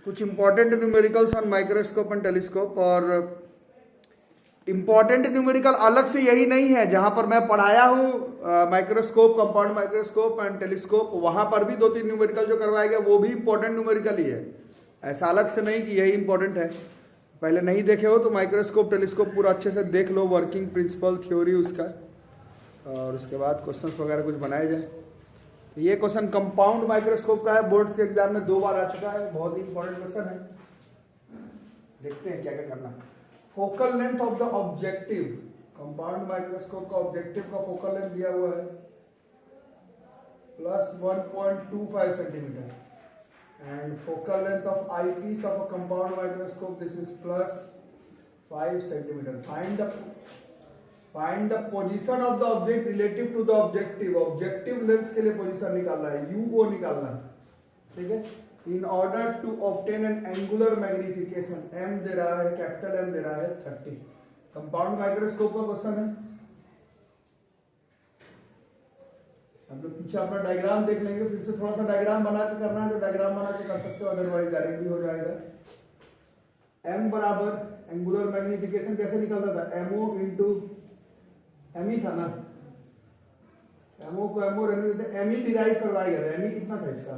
कुछ important numericals on microscope and telescope. और important numerical अलग से यही नहीं है, जहां पर मैं पढ़ाया हूँ microscope, compound microscope and telescope, वहां पर भी 2-3 न्यूमेरिकल जो करवाया गया वो भी इंपॉर्टेंट न्यूमेरिकल ही है, ऐसा अलग से नहीं कि यही इंपॉर्टेंट है। पहले नहीं देखे हो तो माइक्रोस्कोप टेलीस्कोप पूरा अच्छे से देख लो, वर्किंग प्रिंसिपल थ्योरी उसका, और उसके बाद क्वेश्चंस वगैरह कुछ बनाए जाए। तो ये क्वेश्चन कंपाउंड माइक्रोस्कोप का है, बोर्ड्स के एग्जाम में 2 बार आ चुका है, बहुत ही इंपॉर्टेंट क्वेश्चन है। देखते हैं क्या क्या करना है। Focal length of the objective, compound microscope का ऑब्जेक्टिव का फोकल लेंथ दिया हुआ है plus 1.25 centimetre, and focal length of eyepiece of a compound microscope, this is plus 5 centimeter. Find the position of the object relative to the objective. Objective lens के लिए position निकालना है, UO निकालना है, ठीक है। In order to obtain an angular magnification, M दे रहा है, कैपिटल M दे रहा है 30। कंपाउंड माइक्रोस्कोप का क्वेश्चन है। हम लोग पीछे अपना डायग्राम देख लेंगे, फिर से थोड़ा सा डायग्राम बना के करना है तो डायग्राम बना के कर सकते हो, अदरवाइज डायरेक्टली हो जाएगा। M बराबर एंगुलर मैग्निफिकेशन कैसे निकलता था, MO इंटू M ही था ना, MO को MO रहने देते, M ही डिराइव करवाया गया था। M ही कितना था इसका,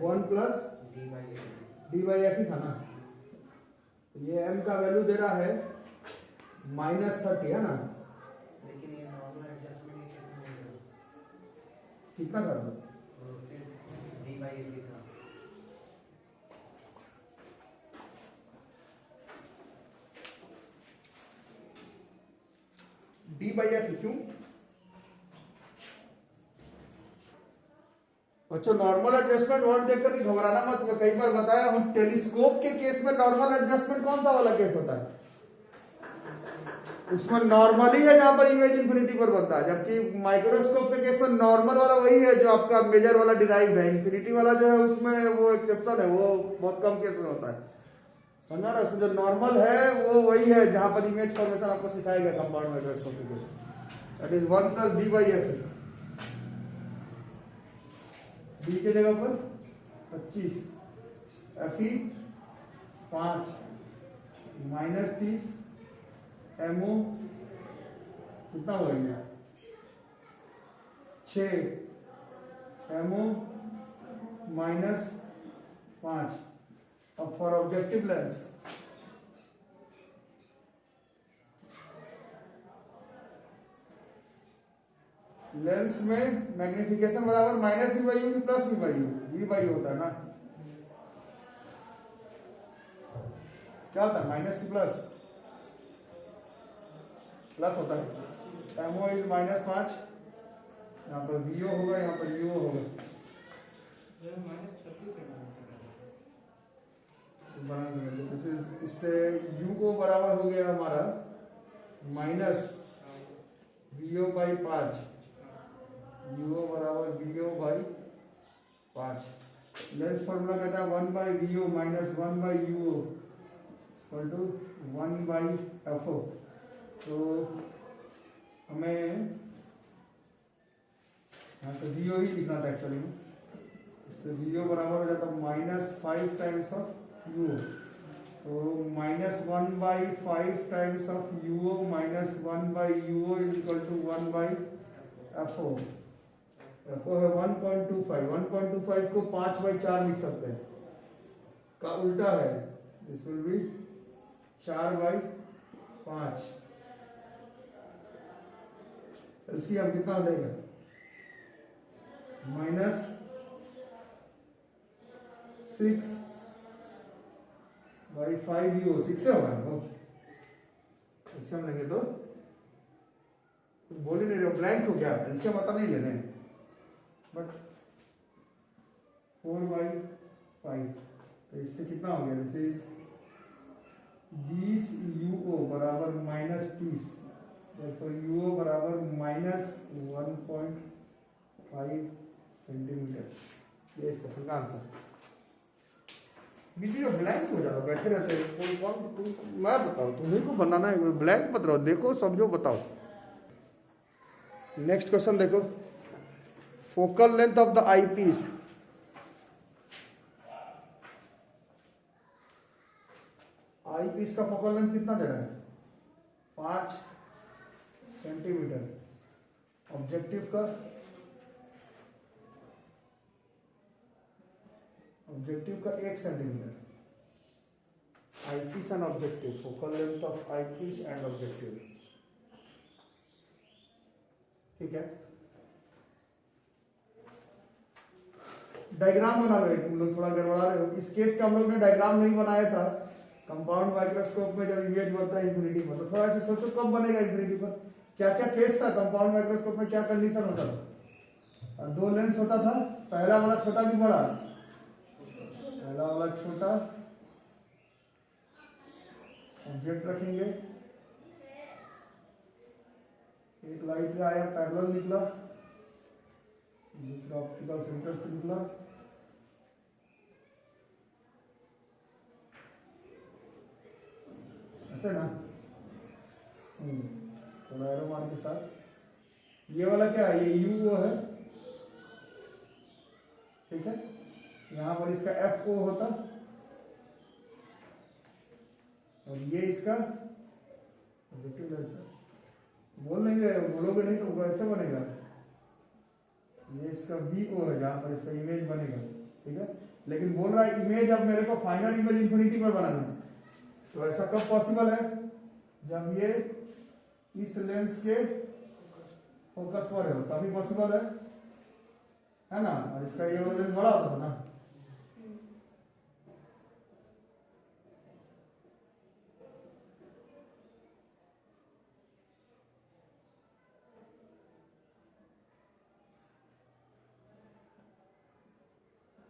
1 प्लस डी बाई एफ ही था ना। ये M का वैल्यू दे रहा है -30 है ना, कितना था डी बाई एफ था। डी बाई एफ क्यों बच्चों? नॉर्मल एडजस्टमेंट वर्ड देखकर घबराना मत। मैं कई बार बताया हूं, टेलीस्कोप के केस में नॉर्मल एडजस्टमेंट कौन सा वाला केस होता है, उसमें नॉर्मल ही है जहां पर इमेज इंफिनिटी पर बनता है, जबकि माइक्रोस्कोप के केस में नॉर्मल वाला वही है जो आपका मेजर वाला डिराइव्ड है। इंफिनिटी वाला जो है उसमें वो एक्सेप्शन है, वो बहुत कम केस में होता है ना। उसमें जो नॉर्मल है वो वही है जहां पर इमेज फॉर्मेशन आपको सिखाया गया कंपाउंड माइक्रोस्कोप के case, that is 1 plus D by F. D के जगह पर 25, एफ ई 5 -30, एमओ कितना हो गया 6, एमओ -5। अब फॉर ऑब्जेक्टिव लेंस में मैग्निफिकेशन बराबर minus V by U plus V by U, V by होता है ना, क्या होता है माइनस की प्लस होता है। एमओ इज -5, यहाँ पर वीओ होगा, यहाँ पर यूओ होगा, इससे यूओ बराबर हो गया हमारा माइनस वीओ बाई 5, यूओ बराबर वीओ बाई 5। लेंस फॉर्मूला कहता है 1 by VO minus 1 by UO equal to 1 by FO. तो हमें यहाँ से वीओ ही लिखना था एक्चुअली में, इससे वीओ बराबर हो जाता -5 टाइम्स ऑफ यूओ, तो -1 by 5 times of UO minus 1 by UO is equal to 1 by FO. FO है 1.25, 1.25 को 5 बाई 4 लिख सकते हैं, का उल्टा है, this will be 4 by 5। LCM कितना हो जाएगा, -6 बाई 5 यू, 6 से होगा ना, एलसीएम लेंगे तो बोल ही नहीं रहे हो, ब्लैंक हो गया, एलसीएम आता नहीं लेने, बट 4 बाई 5, तो इससे कितना हो गया, दिस इज 20 यूओ बराबर -30, तो यूओ बराबर -1.5 सेंटीमीटर। ये इस क्वेश्चन का आंसर। बीच में ब्लैंक हो जाता, बैठे रहते हैं, मैं बताऊँ तुम्हें को बनाना है, ब्लैंक मत रहो, देखो समझो बताओ। नेक्स्ट क्वेश्चन देखो, focal length of the eyepiece. Eyepiece का फोकल लेंथ कितना दे रहा है 5 सेंटीमीटर, ऑब्जेक्टिव का 1 centimetre. Eyepiece and objective, focal length of eyepiece and objective, ठीक है। डायग्राम बना लो, तुम लोग थोड़ा गड़बड़ा रहे हो। इस केस का हम लोग ने डायग्राम नहीं बनाया था कंपाउंड माइक्रोस्कोप में, जब इमेज बनता है इंफिनिटी पर, तो थोड़ा ऐसे सोचो कब बनेगा इंफिनिटी पर, क्या क्या केस था कंपाउंड माइक्रोस्कोप में, क्या कंडीशन होता था। 2 लेंस होता था, पहला वाला छोटा कि बड़ा, पहला वाला छोटा, ऑब्जेक्ट रखेंगे, एक लाइट में आया पैरेलल निकला, दूसरा ऑप्टिकल सेंटर से निकला, ऐसे ना, थोड़ा एरो मार के साथ। ये वाला क्या है, ये यू ओ है, ठीक है। यहां पर इसका एफ ओ होता, और ये इसका बोल नहीं रहे, बोलोगे नहीं तो ऐसे बनेगा, ये इसका वी ओ है जहां पर इसका इमेज बनेगा, ठीक है। लेकिन बोल रहा है इमेज, अब मेरे को फाइनल इमेज इंफिनिटी पर बनाना है, तो ऐसा कब पॉसिबल है, जब ये इस लेंस के फोकस पर है तभी पॉसिबल है ना। और इसका ये वाला लेंस बड़ा होता था ना,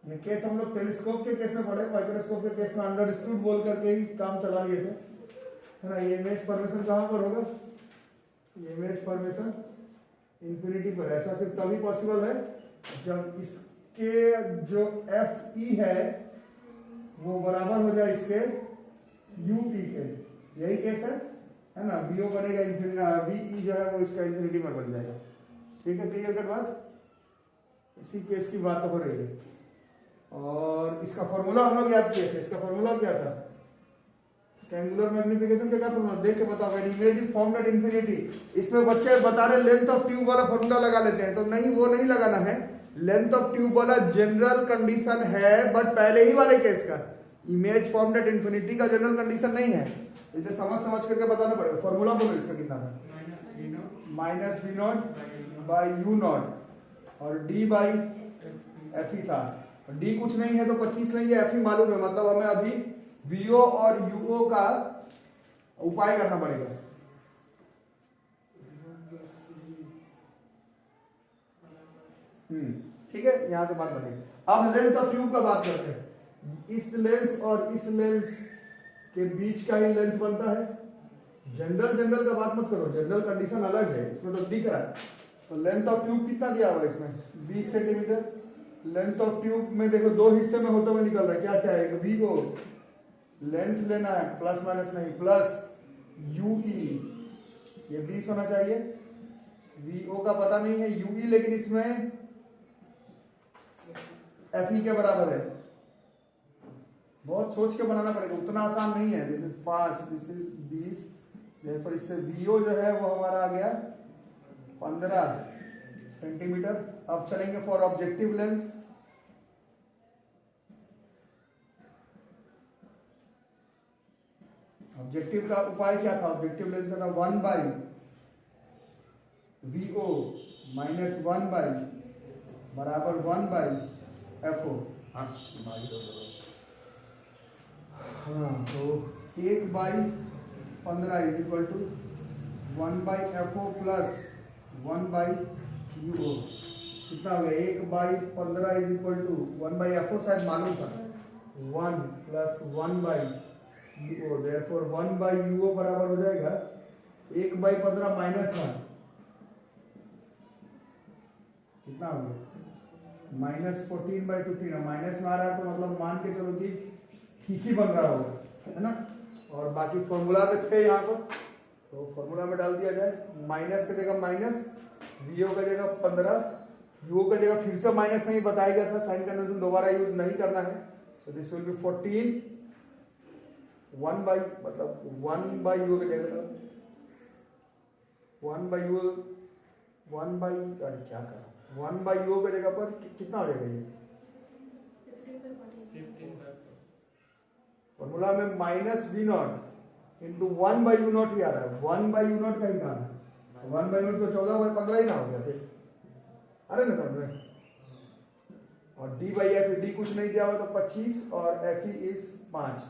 ये केस हम लोग टेलीस्कोप के केस में पढ़े, माइक्रोस्कोप के केस में अंडरस्टूड बोल करके ही काम चला लिए थे, है ना। ये इमेज फॉर्मेशन कहाँ पर होगा, ये इमेज फॉर्मेशन इंफिनिटी पर। ऐसा सिर्फ तभी पॉसिबल है जब इसके जो एफ ई है वो बराबर हो जाए इसके यू ई के, यही केस है ना। वी ओ बनेगा इंफिनिटी, वी ई जो है वो इसका इंफिनिटी पर बन जाएगा, ठीक है। क्लियर कट बात, इसी केस की बात हो रही है। और इसका फॉर्मूला हम लोग याद किए थे, इसका फॉर्मूला क्या था, इसका एंगुलर मैग्निफिकेशन का क्या फॉर्मूला, देख के बताओ। When image is formed at infinity, इसमें बच्चे बता रहे लेंथ ऑफ ट्यूब वाला फॉर्मूला लगा लेते हैं, तो नहीं, वो नहीं लगाना है। लेंथ ऑफ ट्यूब वाला जनरल कंडीशन है, बट पहले ही वाले केस का इमेज फॉर्म्ड एट इंफिनिटी का जनरल कंडीशन नहीं है, इसे समझ करके बताना पड़ेगा। फॉर्मूला बोलो इसका कितना था, minus we not by you not, और डी बाई एफ ई था। डी कुछ नहीं है तो 25 लेंगे, एफ ही मालूम है, मतलब हमें अभी वीओ और यूओ का उपाय करना पड़ेगा। ठीक है, यहां से बात बनेगी। अब लेंथ ऑफ ट्यूब का बात करते हैं। इस लेंस और इस लेंस के बीच का ही लेंथ बनता है। जनरल का बात मत करो, जनरल कंडीशन अलग है, इसमें तो दिख रहा है। तो लेंथ ऑफ ट्यूब कितना दिया हुआ है इसमें, 20 सेंटीमीटर। लेंथ ऑफ ट्यूब में देखो 2 हिस्से में होते हुए निकल रहा है, क्या क्या है, वी ओ लेंथ लेना है, प्लस माइनस नहीं, प्लस यू ई, ये 20 होना चाहिए। वी ओ का पता नहीं है, यू ई लेकिन इसमें एफ ई के बराबर है। बहुत सोच के बनाना पड़ेगा, उतना आसान नहीं है। This is 5, this is 20, therefore इससे वी ओ जो है वो हमारा आ गया 15 सेंटीमीटर। अब चलेंगे फॉर ऑब्जेक्टिव लेंस। ऑब्जेक्टिव का उपाय क्या था, ऑब्जेक्टिव लेंस का था 1 by v o minus 1 by बराबर 1 बाई एफ ओ। हाँ, तो 1 by 15 is equal to 1 by f o plus 1 by u o. कितना हो गया, 1 by 15 is equal to 1 by f o शायद मालूम था, 1 plus 1 by u o, therefore 1 by u o बराबर हो जाएगा 1 बाई 15 माइनस 1, कितना हो गया माइनस 14 बाई 15। माइनस में आ रहा है तो मतलब मान के चलो कि ठीक ही बन रहा होगा, है ना। और बाकी फॉर्मूला पे थे यहाँ पर, तो फॉर्मूला में डाल दिया जाए। माइनस का जगह माइनस, वीओ का जगह 15, यूओ का जगह फिर से माइनस नहीं बताया गया था, साइन कन्वेंशन दोबारा यूज नहीं करना है। So this will be 14 1 by मतलब 1 बाई यू की जगह 1 बाई यू 1 बाई अरे क्या करा 1 बाई यू की जगह पर कितना हो जाएगा ये फॉर्मूला में minus we not into 1 by you not ही आ रहा है 1 बाई यू नॉट का ही कहा है 1 बाई नॉट तो 14/15 ही ना हो गया फिर अरे ना समझ में और डी बाई एफ डी कुछ नहीं दिया हुआ तो 25 और एफ ई इज 5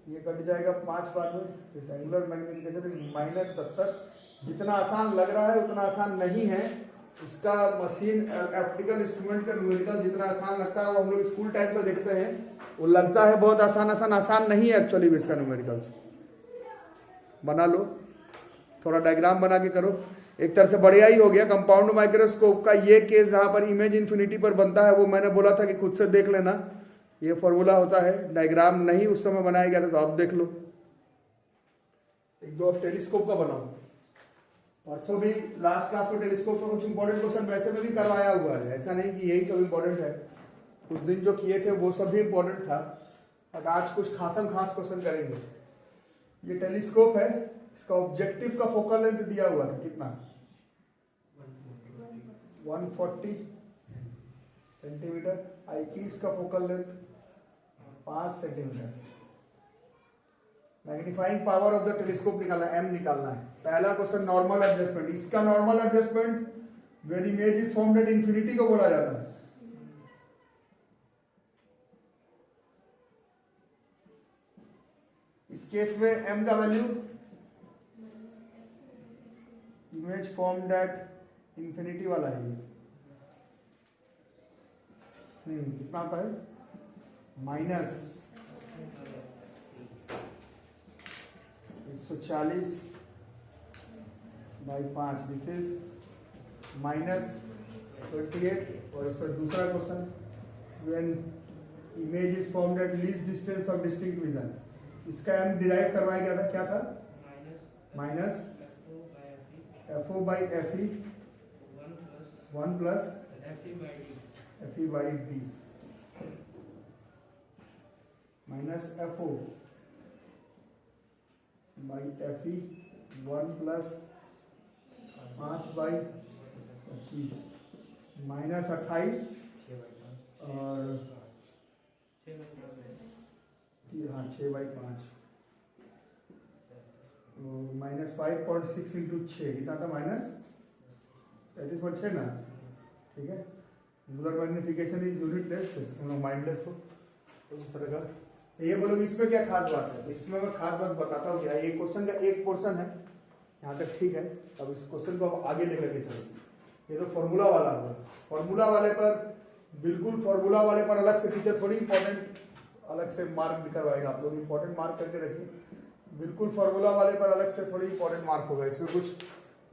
ये कट जाएगा 5 बार में इस एंगुलर मैग्नीफिकेशन -70 जितना आसान लग रहा है उतना आसान नहीं है इसका मशीन ऑप्टिकल इंस्ट्रूमेंट का न्यूमेरिकल जितना आसान लगता है वो हम लोग स्कूल टाइम से देखते हैं वो लगता है बहुत आसान नहीं है एक्चुअली भी इसका न्यूमेरिकल्स बना लो थोड़ा डायग्राम बना के करो एक तरह से बढ़िया ही हो गया कंपाउंड माइक्रोस्कोप का ये केस जहां पर इमेज इन्फिनिटी पर बनता है वो मैंने बोला था कि खुद से देख लेना ये फॉर्मूला होता है डायग्राम नहीं उस समय बनाया गया था तो आप देख लो एक दो आप टेलीस्कोप का बनाओ परसों भी लास्ट क्लास में टेलीस्कोप का कुछ इंपॉर्टेंट क्वेश्चन वैसे में भी करवाया हुआ है ऐसा नहीं कि यही सब इंपॉर्टेंट है उस दिन जो किए थे वो सब भी इंपॉर्टेंट था और आज कुछ खासम खास क्वेश्चन करेंगे ये टेलीस्कोप है इसका ऑब्जेक्टिव का फोकल लेंथ दिया हुआ था कितना 140 सेंटीमीटर आईपीस का focal length 5 centimetre magnifying power of the telescope निकालना एम निकालना है पहला क्वेश्चन नॉर्मल एडजस्टमेंट इसका normal adjustment when image is formed at infinity को बोला जाता है इस केस में एम का value image formed at infinity वाला है कितना आता है -140 बाई 5 दिस इज -28 और इस पर दूसरा question when image is formed at least distance of distinct vision इसका एम डिराइव करवाया गया था क्या था minus FO by FE 1 plus FE by D minus FO by FE 1 plus 5 by 25 minus 28 और हाँ 6/5 -5.6 इंटू 6 कितना था -35.6 ना ठीक है angular magnification is unitless mindless हो उस तरह का ये बोलोगे इसमें क्या खास बात है तो इसमें मैं खास बात बताता हूँ क्या ये क्वेश्चन का एक पोर्शन है यहाँ तक ठीक है अब इस क्वेश्चन को अब आगे लेकर के चलो ये तो फॉर्मूला वाला होगा फॉर्मूला वाले पर बिल्कुल फॉर्मूला वाले पर अलग से टीचर थोड़ी इंपॉर्टेंट अलग से मार्क भी करवाएगा आप लोग इंपॉर्टेंट मार्क करके रखिए बिल्कुल फार्मूला वाले पर अलग से थोड़ी इंपॉर्टेंट मार्क होगा इसमें कुछ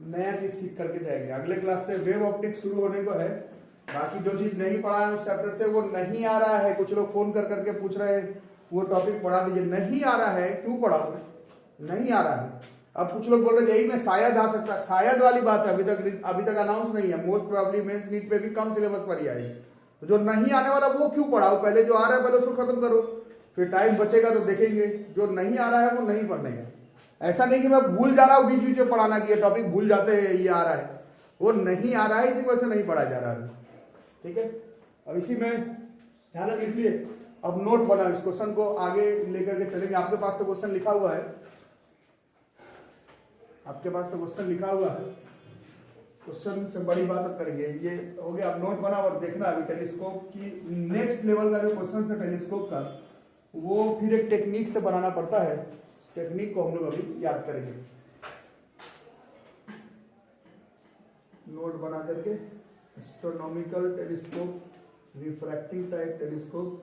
नया चीज सीख करके जाएंगे अगले क्लास से वेव ऑप्टिक्स शुरू होने को है बाकी जो चीज नहीं पढ़ा है उस चैप्टर से वो नहीं आ रहा है कुछ लोग फोन कर करके पूछ रहे हैं वो टॉपिक पढ़ा दीजिए नहीं आ रहा है क्यों पढ़ाओ नहीं आ रहा है अब कुछ लोग बोल रहे यही में शायद आ सकता है शायद वाली बात है अभी तक अनाउंस नहीं है मोस्ट प्रोबेबली मेंस नीट पे भी कम सिलेबस पर ही आएगी जो नहीं आने वाला वो क्यों पढ़ाओ पहले जो आ रहा है पहले उसको खत्म करो फिर टाइम बचेगा तो देखेंगे जो नहीं आ रहा है वो नहीं पढ़ने का ऐसा नहीं कि मैं भूल जा रहा हूँ बीच बीच में पढ़ाना कि ये टॉपिक भूल जाते हैं ये आ रहा है वो नहीं आ रहा है इसी वजह से नहीं पढ़ा जा रहा है ठीक है अब इसी में ध्यान रख लिख लिए अब नोट बना इस क्वेश्चन को आगे लेकर के चलेंगे आपके पास तो क्वेश्चन लिखा हुआ है आपके पास तो क्वेश्चन लिखा हुआ है क्वेश्चन से बड़ी बात अब करेंगे ये हो गया अब नोट बना और देखना अभी टेलीस्कोप की नेक्स्ट लेवल का जो क्वेश्चन है टेलीस्कोप का वो फिर एक टेक्निक से बनाना पड़ता है टेक्निक को हम लोग अभी याद करेंगे नोट बना करके astronomical telescope refracting type telescope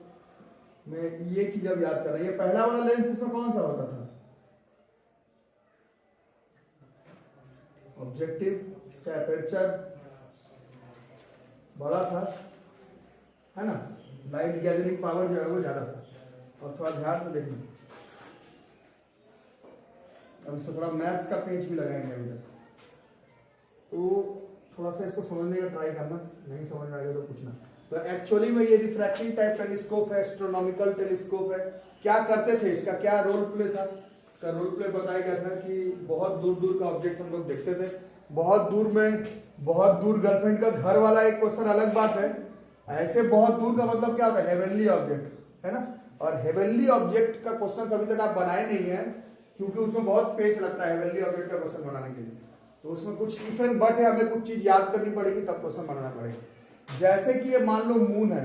में ये चीज अब याद कर रहे हैं ये पहला वाला लेंस इसमें कौन सा होता था ऑब्जेक्टिव इसका एपर्चर बड़ा था है ना लाइट गैदरिंग पावर जो है वो ज्यादा था और थोड़ा ध्यान से देखना अब इसको थोड़ा मैथ्स का पेज भी लगाएंगे अभी तक तो थोड़ा सा इसको समझने का ट्राई करना नहीं समझ में आएगा तो पूछना तो एक्चुअली में ये रिफ्रैक्टिंग टाइप टेलीस्कोप है, एस्ट्रोनॉमिकल टेलीस्कोप है। क्या करते थे, इसका क्या रोल प्ले था? इसका रोल प्ले बताया गया था कि बहुत दूर दूर का ऑब्जेक्ट हम लोग देखते थे। बहुत दूर में, बहुत दूर गर्लफ्रेंड का घर वाला एक क्वेश्चन अलग बात है। ऐसे बहुत दूर का मतलब क्या होता है? हेवनली ऑब्जेक्ट, है ना। और हेवनली ऑब्जेक्ट का क्वेश्चन अभी तक आप बनाए नहीं है, क्योंकि उसमें बहुत पेच लगता है हेवनली ऑब्जेक्ट का क्वेश्चन बनाने के लिए। तो उसमें कुछ इफ एंड बट है, हमें कुछ चीज याद करनी पड़ेगी तब क्वेश्चन बनाना पड़ेगा। जैसे कि ये मान लो मून है,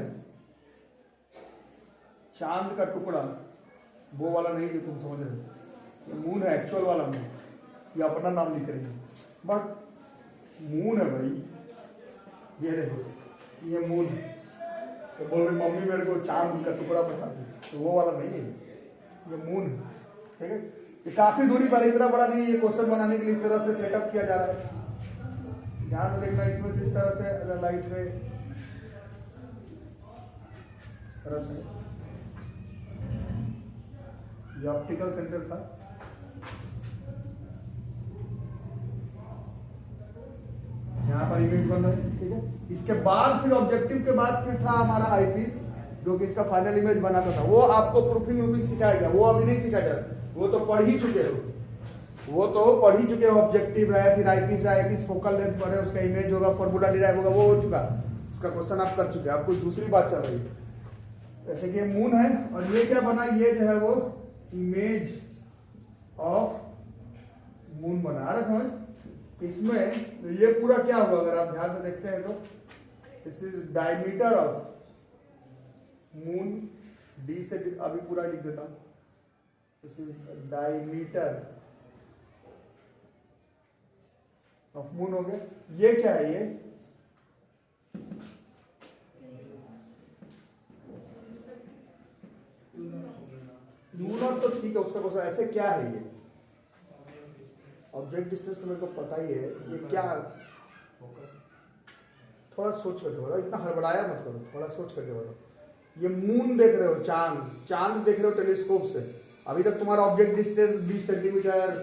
चांद का टुकड़ा, वो वाला नहीं जो तुम समझ रहे हो, मून है एक्चुअल वाला मून, ये अपना नाम लिख रही है, बट मून है भाई, ये देखो ये मून है। तो बोल रही मम्मी मेरे को चांद का टुकड़ा बता दो, तो वो वाला नहीं है, ये मून है, ठीक है। ये काफी दूरी पर, इतना बड़ा नहीं है। ये क्वेश्चन बनाने के लिए इस तरह से सेटअप किया जा रहा है। ध्यान से देखना, इसमें से इस तरह से अगर लाइट में इस तरह से, ये ऑप्टिकल सेंटर था, यहाँ पर इमेज बन रहा है, ठीक है। इसके बाद फिर ऑब्जेक्टिव के बाद फिर था हमारा आईपीस, जो कि इसका फाइनल इमेज बनाता था। वो आपको प्रूफिंग वूफिंग सिखाया गया, वो अभी नहीं सिखाया जा रहा, वो तो पढ़ ही चुके हो, वो तो पढ़ ही चुके हो। ऑब्जेक्टिव है, फिर आईपीस है, आईपीस फोकल लेंथ पर है, उसका इमेज होगा, फॉर्मूला डिराइव होगा, वो हो चुका, उसका क्वेश्चन आप कर चुके हैं। अब कुछ दूसरी बात चल रही है। जैसे कि मून है और ये क्या बना, ये जो है वो इमेज ऑफ मून बना रहा समझ। इसमें ये पूरा क्या होगा, अगर आप ध्यान से देखते हैं तो this is diameter of moon, D से अभी पूरा लिख देता हूं, this is diameter of moon हो गया। ये क्या है, ये लूनर तो ठीक है, उसका क्वेश्चन ऐसे क्या है, ये ऑब्जेक्ट डिस्टेंस तो मेरे को पता ही है, ये क्या, थोड़ा सोच करके बोलो, इतना हड़बड़ाया मत करो, थोड़ा सोच करके बोलो। ये मून देख रहे हो, चांद, चांद देख रहे हो टेलीस्कोप से। अभी तक तुम्हारा object distance 20 centimetre,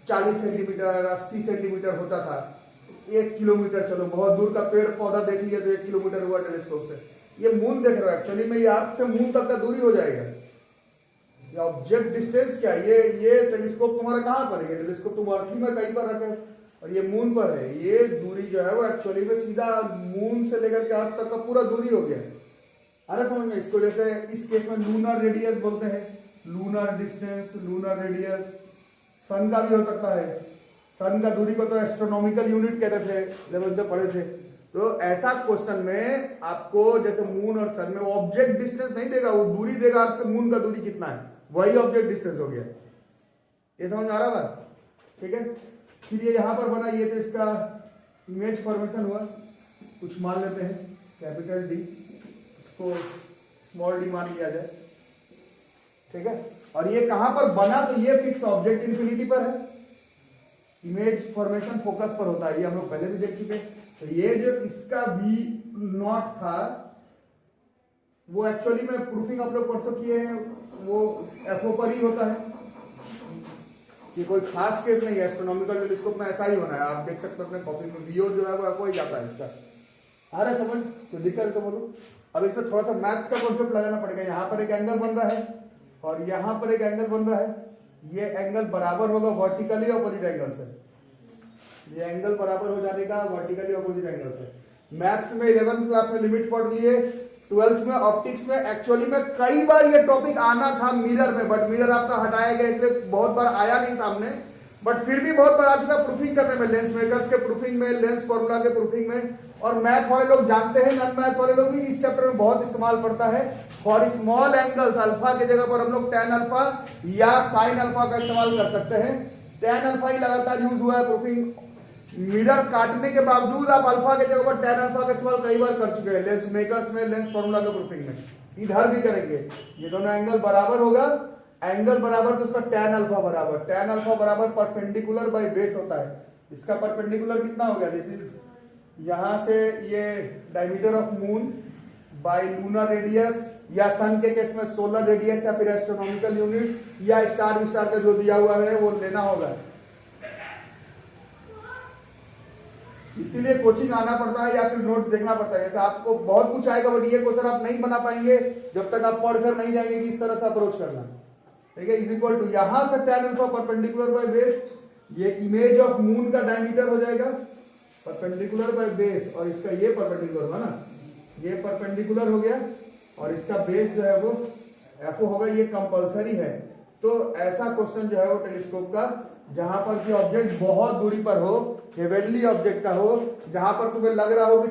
40 centimetre, 80 centimetre होता था, 1 किलोमीटर, चलो बहुत दूर का पेड़ पौधा देख लिया तो 1 किलोमीटर हुआ टेलीस्कोप से। ये मून देख रहे हो, एक्चुअली में ये अर्थ से मून तक का दूरी हो जाएगा। ये ऑब्जेक्ट डिस्टेंस क्या है, ये टेलीस्कोप तुम्हारा कहाँ पर है, ये टेलीस्कोप तुम अर्थ ही में कहीं पर रखे और ये मून पर है। ये दूरी जो है वो एक्चुअली में सीधा मून से लेकर के अर्थ तक का पूरा दूरी हो गया। अरे समझ में, इसको जैसे इस केस में लूनर रेडियस बोलते हैं, लूनर डिस्टेंस, लूनर रेडियस। सन का भी हो सकता है, सन का दूरी को तो एस्ट्रोनॉमिकल यूनिट कहते थे, जब हम पढ़े थे। तो ऐसा क्वेश्चन में आपको जैसे मून और सन में वो ऑब्जेक्ट डिस्टेंस नहीं देगा, वो दूरी देगा, अर्थ से मून का दूरी कितना है, वही ऑब्जेक्ट डिस्टेंस हो गया। ये समझ आ रहा बात, ठीक है। फिर ये यहां पर बना, ये तो इसका इमेज फॉर्मेशन हुआ, कुछ मान लेते हैं कैपिटल डी, इसको स्मॉल डी मान लिया जाए, ठीक है। और ये कहां पर बना, तो ये फिक्स ऑब्जेक्ट इन्फिनिटी पर है। इमेज फॉर्मेशन फोकस पर होता है, ये हम लोग पहले भी देख चुके हैं। तो ये जो इसका भी नॉट था, वो एक्चुअली में प्रूफिंग आप लोग परसों किए हैं, वो एफओ पर ही होता है, कि कोई खास केस नहीं है। एस्ट्रोनॉमिकल टेलीस्कोप में ऐसा ही होना है, आप देख सकते हो अपने कॉपी में, वीओ जो है वो एफओ ही जाता है इसका। आ रहा है समझ, तो लिख करके बोलो। अब इसमें थोड़ा सा मैथ्स का कॉन्सेप्ट लगाना पड़ेगा। यहाँ पर एक एंगल बन रहा है और यहाँ पर एक एंगल बन रहा है, ये एंगल बराबर होगा वर्टिकली ऑपोजिट एंगल से। ये एंगल बराबर हो जाने का वर्टिकली ऑपोजिट एंगल से। मैथ्स में 11th क्लास में लिमिट पढ़ लिए, 12th में ऑप्टिक्स में एक्चुअली में कई बार ये टॉपिक आना था मिरर में, बट मिरर आपका हटाया गया, इसलिए बहुत बार आया नहीं सामने, बट फिर भी बहुत बार आ चुका प्रूफिंग करने में, लेंस मेकर्स के प्रूफिंग में, लेंस फॉर्मूला के प्रूफिंग में। और मैथ वाले लोग जानते हैं, नॉन मैथ वाले लोग भी इस चैप्टर में बहुत इस्तेमाल पड़ता है। फॉर स्मॉल एंगल्स अल्फा के जगह पर हम लोग tan अल्फा या sin अल्फा का इस्तेमाल कर सकते हैं। tan अल्फा ही लगातार यूज हुआ है प्रूफिंग, मिरर काटने के बावजूद आप अल्फा के जगह पर tan अल्फा का इस्तेमाल कई बार कर चुके हैं, लेंस मेकर्स में, लेंस फॉर्मूला के प्रूफिंग में। इधर भी करेंगे, ये दोनों एंगल बराबर होगा, एंगल बराबर तो उसका tan अल्फा बराबर, tan अल्फा बराबर परपेंडिकुलर बाय बेस होता है। इसका परपेंडिकुलर कितना हो गया, दिस इज यहां से ये diameter of moon by lunar radius, या सन के केस में सोलर रेडियस, या फिर एस्ट्रोनॉमिकल यूनिट, या स्टार विस्टार का जो दिया हुआ है वो लेना होगा। इसीलिए कोचिंग आना पड़ता है या फिर नोट्स देखना पड़ता है। जैसे आपको बहुत कुछ आएगा बट ये क्वेश्चन आप नहीं बना पाएंगे जब तक आप पढ़कर नहीं जाएंगे कि इस तरह से अप्रोच करना। ठीक है, इज इक्वल टू यहां से tan alpha perpendicular by base, ये इमेज ऑफ मून का डायमीटर हो जाएगा परपेंडिकुलर बाय बेस, और इसका ये परपेंडिकुलर होगा ना, ये परपेंडिकुलर हो गया और इसका बेस जो है वो एफओ होगा, ये कंपलसरी है। तो ऐसा क्वेश्चन जो है वो टेलीस्कोप का, जहां पर कि ऑब्जेक्ट बहुत दूरी पर हो, हेवनली ऑब्जेक्ट का हो, जहां पर तुम्हें लग रहा हो कि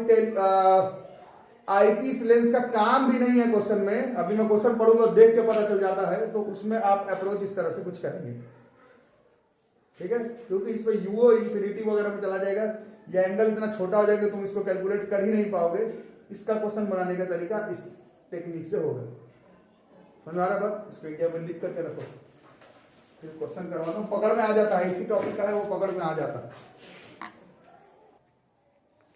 आईपीस लेंस का काम भी नहीं है क्वेश्चन में, अभी मैं क्वेश्चन पढ़ूंगा देख के पता चल जाता है, तो उसमें आप अप्रोच इस तरह से कुछ करेंगे। ठीक है, क्योंकि इसमें यूओ इंफिनिटी वगैरह में चला जाएगा, या एंगल इतना छोटा हो जाएगा तुम इसको कैलकुलेट कर ही नहीं पाओगे। इसका क्वेश्चन बनाने का तरीका इस टेक्निक से होगा। समझ आ रहा बात? इसको एग्जाम में लिख करके रखो, फिर क्वेश्चन करवाता हूँ, पकड़ में आ जाता है, इसी टॉपिक का है वो पकड़ में आ जाता है।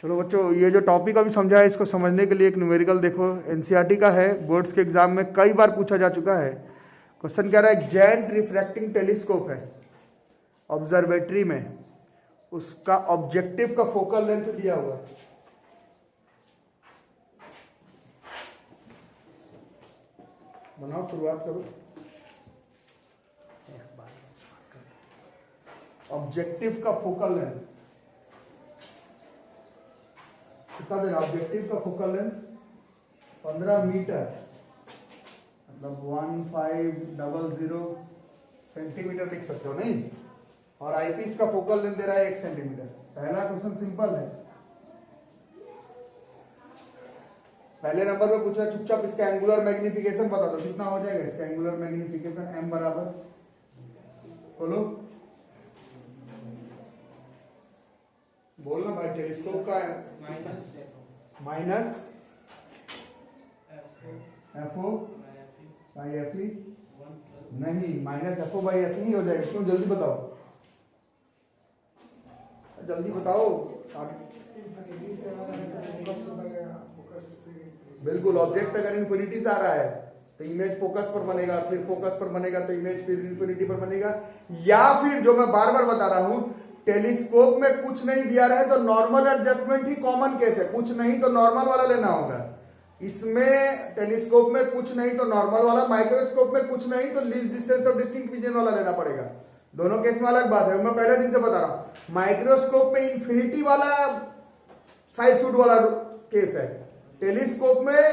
चलो बच्चों, ये जो टॉपिक अभी समझा है इसको समझने के लिए एक न्यूमेरिकल देखो, एनसीईआरटी का है, बोर्ड्स के एग्जाम में कई बार पूछा जा चुका है। क्वेश्चन क्या रहा है, जेंट रिफ्रैक्टिंग टेलीस्कोप है ऑब्जर्वेटरी में, उसका ऑब्जेक्टिव का फोकल लेंथ दिया हुआ है। बनाओ, शुरुआत करो। ऑब्जेक्टिव का फोकल लेंथ कितना देना? ऑब्जेक्टिव का फोकल लेंथ 15 मीटर, मतलब 1500 सेंटीमीटर लिख सकते हो नहीं, और आईपीस का फोकल लेंथ दे रहा है 1 सेंटीमीटर। पहला क्वेश्चन सिंपल है, पहले नंबर पे पूछा, चुपचाप इसका एंगुलर मैग्निफिकेशन बता दो, कितना हो जाएगा इसका एंगुलर मैग्निफिकेशन? m बराबर, बोलो बोलना भाई, टेलीस्कोप का minus f o by F e, नहीं minus f o by F e हो जाएगा। क्यों? जल्दी बताओ, जल्दी बताओ। बिल्कुल, ऑब्जेक्ट अगर इन्फिनिटी से आ रहा है तो इमेज फोकस पर बनेगा, फिर फोकस पर बनेगा तो इमेज फिर इन्फिनिटी पर बनेगा, या फिर जो मैं बार बार बता रहा हूं, टेलीस्कोप में कुछ नहीं दिया रहा है तो नॉर्मल एडजस्टमेंट ही कॉमन केस है, कुछ नहीं तो नॉर्मल वाला लेना होगा। इसमें टेलीस्कोप में कुछ नहीं तो नॉर्मल वाला, माइक्रोस्कोप में कुछ नहीं तो least distance of distinct vision वाला लेना पड़ेगा। दोनों केस में अलग बात है, मैं पहले दिन से बता रहा हूं। माइक्रोस्कोप में इंफिनिटी वाला साइड शूट वाला केस है, टेलीस्कोप में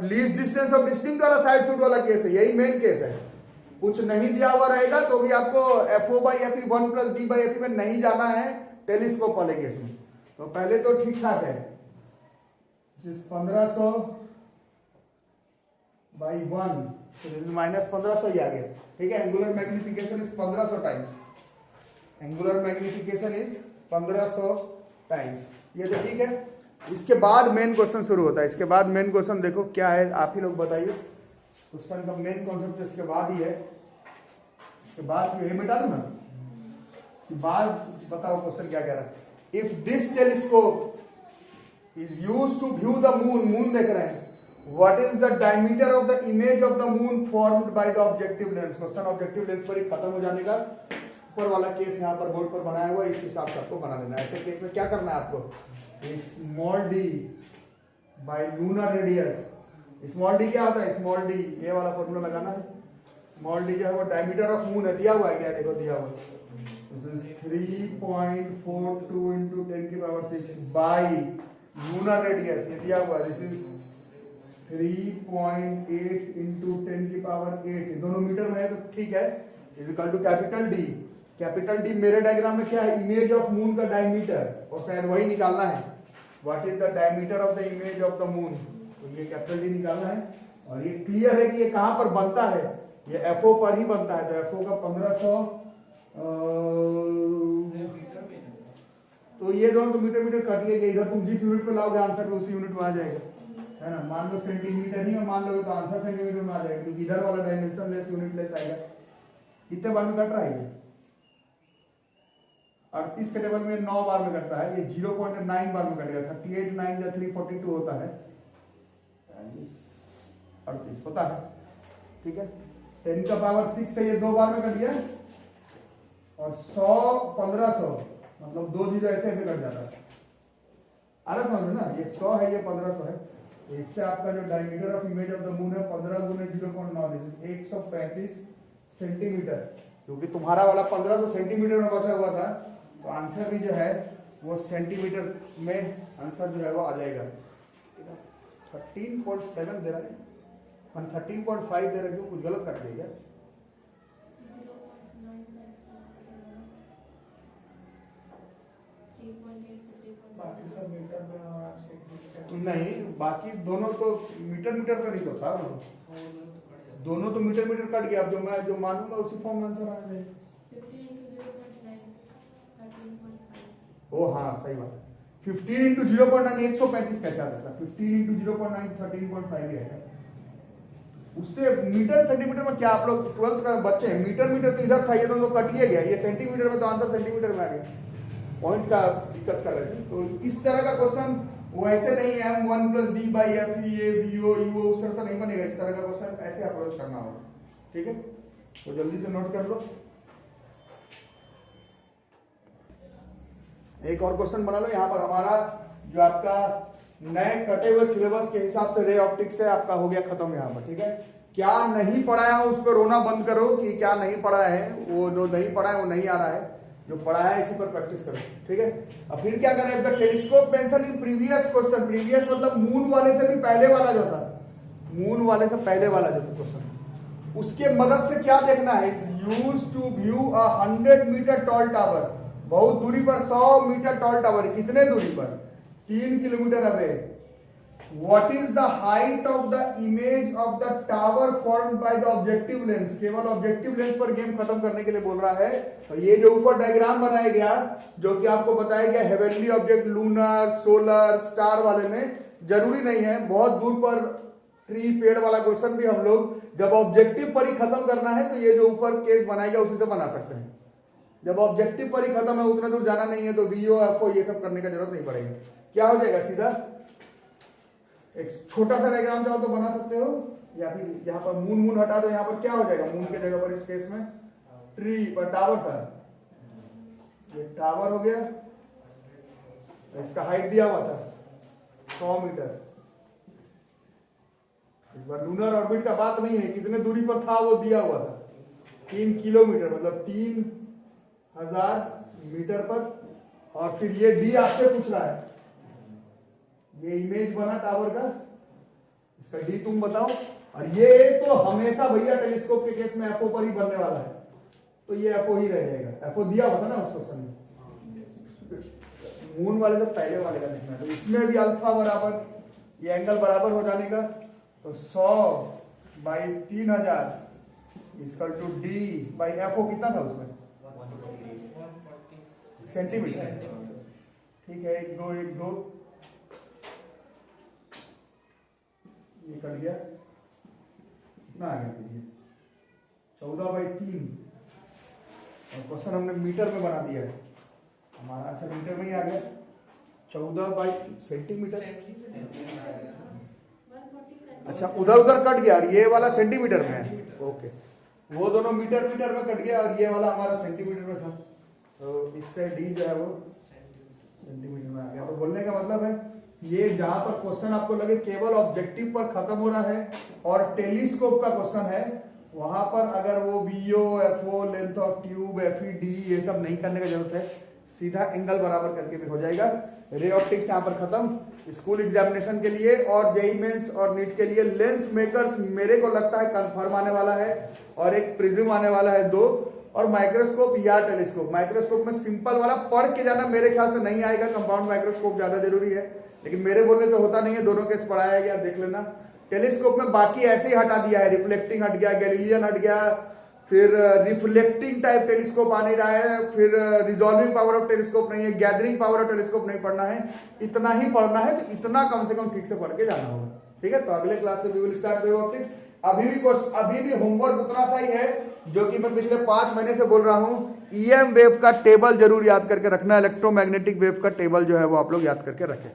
लीस्ट डिस्टेंस ऑफ डिस्टिंक्ट वाला साइड शूट वाला केस है, यही मेन केस है। कुछ नहीं दिया हुआ रहेगा तो भी आपको FO by F E 1 plus D by F E में नहीं जाना है टेलीस्कोप वाले केस में। तो पहले तो ठीक ठाक है, 1500 बाई 1, माइनस 1500 ही आ गया। ठीक है, angular magnification is 1500 times, angular magnification is 1500 times, ये तो ठीक है। इसके बाद मेन क्वेश्चन शुरू होता है। इसके बाद मेन क्वेश्चन देखो क्या है, आप ही लोग बताइए। क्वेश्चन का मेन कॉन्सेप्ट इसके बाद ही है, इसके बाद ये मिटा दो ना, इसके बाद बताओ क्वेश्चन क्या कह रहा है। If this telescope is used to view the moon, moon देख रहे हैं, what is the diameter of the image of the moon formed by the objective lens. Question objective lens पर ही खत्म हो जाने का। ऊपर वाला केस यहाँ पर बोर्ड पर बनाया हुआ, इस हिसाब से आपको बना लेना है। ऐसे केस में क्या करना है आपको, small D by lunar radius. Small D क्या होता है, स्मॉल डी ये वाला फॉर्मूला लगाना है। स्मॉल डी जो है वो डायमीटर ऑफ मून है, दिया हुआ है क्या, देखो दिया हुआ है 3.42 into 10 की पावर 6 बाई लूनर रेडियस, ये दिया हुआ है, दिस इज 3.8 into 10 की पावर 8, दोनों मीटर में है तो ठीक है, is equal to capital D. Capital D मेरे डायग्राम में क्या है, इमेज ऑफ मून का डायमीटर, और शायद वही निकालना है, what is the diameter of the image of the moon, तो ये कैपिटल डी निकालना है। और ये क्लियर है कि ये कहां पर बनता है, ये एफओ पर ही बनता है, तो एफओ का 1500, तो ये दोनों तो मीटर मीटर काटिएगा, इधर तुम जिस यूनिट पे लाओगे आंसर पे उसी यूनिट में आ जाएगा, है ना। मान लो सेंटीमीटर ही मान लोगे तो आंसर सेंटीमीटर में आ जाएगा, क्योंकि इधर वाला डायमेंशन लेस यूनिट लेस आएगा। कितने बार में कट रहा है ये, 38 के टेबल में 9 बार में कटता है, ये 0.9 बार में कटेगा। 38 9 या 342 होता है, 38 होता है, ठीक है। 10 का पावर 6 से ये 2 बार में कट गया, और 100 1500 मतलब 2 जीरो ऐसे ऐसे कट जाता है, आना समझ ना, ये 100 है, ये 1500 है। तो इससे आपका जो diameter of image of the moon है 15 गुने 0.9 135 सेंटीमीटर, क्योंकि तुम्हारा वाला 1500 सेंटीमीटर में बचा हुआ था, तो आंसर भी जो है वो सेंटीमीटर में आंसर जो है वो आ जाएगा। 13.7 दे रहा है, हम 13.5 दे रहे, क्यों कुछ गलत काट दिया क्या? बाकी सब मीटर में और आप सेंटीमीटर नहीं, बाकी दोनों तो मीटर मीटर का नहीं तो था, दोनों तो मीटर मीटर कट गया। अब मैं जो मानूंगा उसी फॉर्म आंसर आ जाएगा। ओ हाँ सही बात है, 15 इंटू 0.9 135 कैसे आ सकता है? 15 इंटू 0.9 13.5 ही आएगा। उससे मीटर सेंटीमीटर में क्या, आप लोग 12th का बच्चे हैं, मीटर मीटर तो इधर था, ये दोनों कट ही गया, ये सेंटीमीटर में, तो आंसर सेंटीमीटर में आ गया। पॉइंट का दिक्कत कर रहे थे। तो इस तरह का क्वेश्चन वैसे नहीं है, m1 + d by f ये vo u उस तरह से नहीं बनेगा। इस तरह का क्वेश्चन ऐसे अप्रोच करना होगा, ठीक है? तो जल्दी से नोट कर लो। एक और क्वेश्चन बना लो। यहाँ पर हमारा जो आपका नए कटे हुए सिलेबस के हिसाब से रे ऑप्टिक्स है आपका हो गया खत्म यहाँ पर, ठीक है? क्या नहीं पढ़ाया है उस पर रोना बंद करो कि क्या नहीं पढ़ा है, वो जो नहीं पढ़ा है वो नहीं आ रहा है, जो पढ़ा है इसी पर प्रैक्टिस करो, ठीक है? अब फिर क्या करें, the telescope mention in previous question, previous मतलब मून वाले से भी पहले वाला जो था, मून वाले से पहले वाला जो था क्वेश्चन, उसके मदद से क्या देखना है, used to view a 100 metre tall tower, बहुत दूरी पर 100 मीटर टॉल टावर, कितने दूरी पर? 3 kilometre away. What is the height of the image of the tower formed by the objective lens? केवल ऑब्जेक्टिव लेंस पर गेम खत्म करने के लिए बोल रहा है। तो ये जो ऊपर डायग्राम बनाया गया, जो कि आपको बताया गया heavenly object, lunar, solar, star वाले में, जरूरी नहीं है, बहुत दूर पर ट्री पेड़ वाला क्वेश्चन भी हम लोग जब ऑब्जेक्टिव पर ही खत्म करना है तो ये जो ऊपर केस बनाया गया उसी से बना सकते हैं। जब ऑब्जेक्टिव पर ही खत्म है, उतना दूर जाना नहीं है, तो वीओ एफओ ये सब करने का जरूरत नहीं पड़ेगा। क्या हो जाएगा, सीधा एक छोटा सा डायग्राम चाहो तो बना सकते हो, या फिर यहाँ पर मून मून हटा दो, यहाँ पर क्या हो जाएगा, मून के जगह पर इस केस में ट्री पर टावर था, ये टावर हो गया, इसका हाइट दिया हुआ था 100 मीटर। इस बार लूनर ऑर्बिट का बात नहीं है, कितने दूरी पर था वो दिया हुआ था, 3 किलोमीटर मतलब 3000 मीटर पर। और फिर ये डी आपसे पूछ रहा है, ये इमेज बना टावर का, इसका डी तुम बताओ। और ये तो हमेशा भैया टेलीस्कोप के केस में एफओ पर ही बनने वाला है, तो ये एफओ ही रह जाएगा। एफओ दिया हुआ था ना उस क्वेश्चन में, मून वाले से पहले वाले का देखना है। तो इसमें भी अल्फा बराबर, ये एंगल बराबर हो जाने का, तो 100/3000 equal to D by FO कितना था उसमें, सेंटीमीटर, ठीक है? 1 2 1 2 ये कट गया, कितना आ गया, 14/3। और क्वेश्चन हमने मीटर में बना दिया है, हमारा आंसर मीटर में ही आ गया, 14 सेंटीमीटर। अच्छा, उधर उधर कट गया, और ये वाला सेंटीमीटर में है, ओके। वो दोनों मीटर मीटर में कट गया और ये वाला हमारा सेंटीमीटर में था, तो इससे डी जो है वो सेंटीमीटर में आ गया। तो बोलने का मतलब है, ये जहां पर क्वेश्चन आपको लगे केवल ऑब्जेक्टिव पर खत्म हो रहा है और टेलीस्कोप का क्वेश्चन है, वहां पर अगर वो VO FO, length of tube, FE, D ये सब नहीं करने की जरूरत है, सीधा एंगल बराबर करके भी हो जाएगा। रे ऑप्टिक्स यहाँ पर खत्म। स्कूल एग्जामिनेशन के लिए और जेईई मेंस और नीट के लिए लेंस मेकर्स मेरे को लगता है कंफर्म आने वाला है, और एक प्रिज्म आने वाला है 2, और माइक्रोस्कोप या टेलीस्कोप। माइक्रोस्कोप में सिंपल वाला पढ़ के जाना मेरे ख्याल से नहीं आएगा, कंपाउंड माइक्रोस्कोप ज्यादा जरूरी है, लेकिन मेरे बोलने से होता नहीं है, दोनों केस पढ़ाया गया, देख लेना। टेलीस्कोप में बाकी ऐसे ही हटा दिया है, रिफ्लेक्टिंग हट गया, गैलीलियन हट गया, फिर रिफ्लेक्टिंग टाइप टेलीस्कोप आने रहा है, फिर रिजॉल्विंग पावर ऑफ टेलीस्कोप नहीं है, गैदरिंग पावर ऑफ टेलीस्कोप नहीं पढ़ना है, इतना ही पढ़ना है। तो इतना कम से कम ठीक से पढ़ के जाना होगा, ठीक है? तो अगले क्लास से we will start wave optics. अभी भी होमवर्क उतना सा ही है जो कि मैं पिछले 5 महीने से बोल रहा हूं, ईएम वेव का टेबल जरूर याद करके रखना, इलेक्ट्रोमैग्नेटिक वेव का टेबल जो है वो आप लोग याद करके रखें।